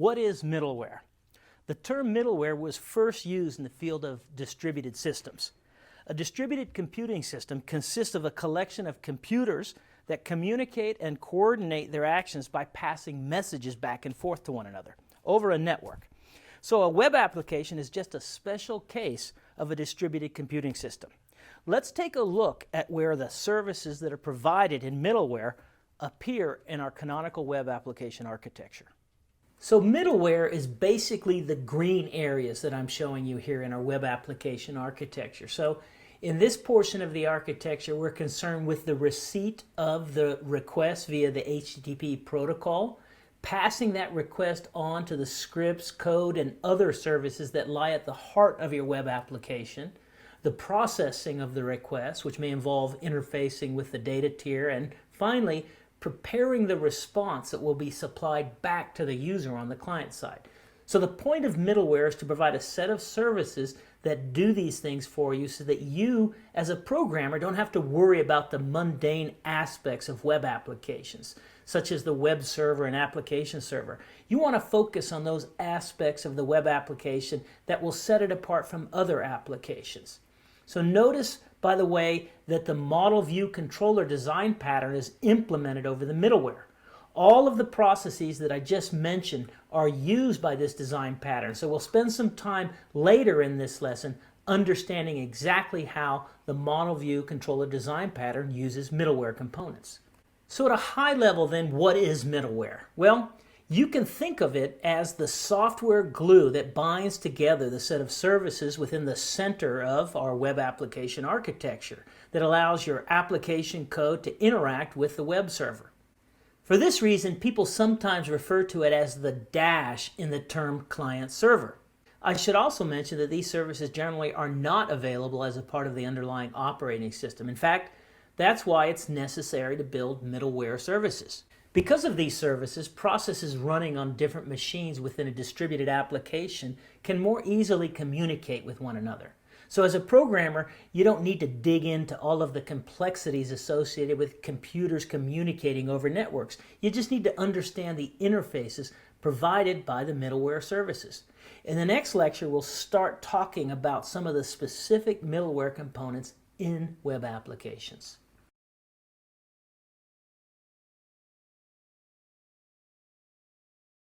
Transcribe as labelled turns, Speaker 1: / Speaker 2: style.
Speaker 1: What is middleware? The term middleware was first used in the field of distributed systems. A distributed computing system consists of a collection of computers that communicate and coordinate their actions by passing messages back and forth to one another over a network. So a web application is just a special case of a distributed computing system. Let's take a look at where the services that are provided in middleware appear in our canonical web application architecture. So middleware is basically the green areas that I'm showing you here in our web application architecture. So in this portion of the architecture, we're concerned with the receipt of the request via the HTTP protocol, passing that request on to the scripts, code, and other services that lie at the heart of your web application, the processing of the request, which may involve interfacing with the data tier, and finally, preparing the response that will be supplied back to the user on the client side. So the point of middleware is to provide a set of services that do these things for you so that you, as a programmer, don't have to worry about the mundane aspects of web applications, such as the web server and application server. You want to focus on those aspects of the web application that will set it apart from other applications. So notice, by the way, that the model view controller design pattern is implemented over the middleware. All of the processes that I just mentioned are used by this design pattern. So we'll spend some time later in this lesson understanding exactly how the model view controller design pattern uses middleware components. So at a high level then, what is middleware? Well, you can think of it as the software glue that binds together the set of services within the center of our web application architecture that allows your application code to interact with the web server. For this reason, people sometimes refer to it as the dash in the term client-server. I should also mention that these services generally are not available as a part of the underlying operating system. In fact, that's why it's necessary to build middleware services. Because of these services, processes running on different machines within a distributed application can more easily communicate with one another. So as a programmer, you don't need to dig into all of the complexities associated with computers communicating over networks. You just need to understand the interfaces provided by the middleware services. In the next lecture, we'll start talking about some of the specific middleware components in web applications.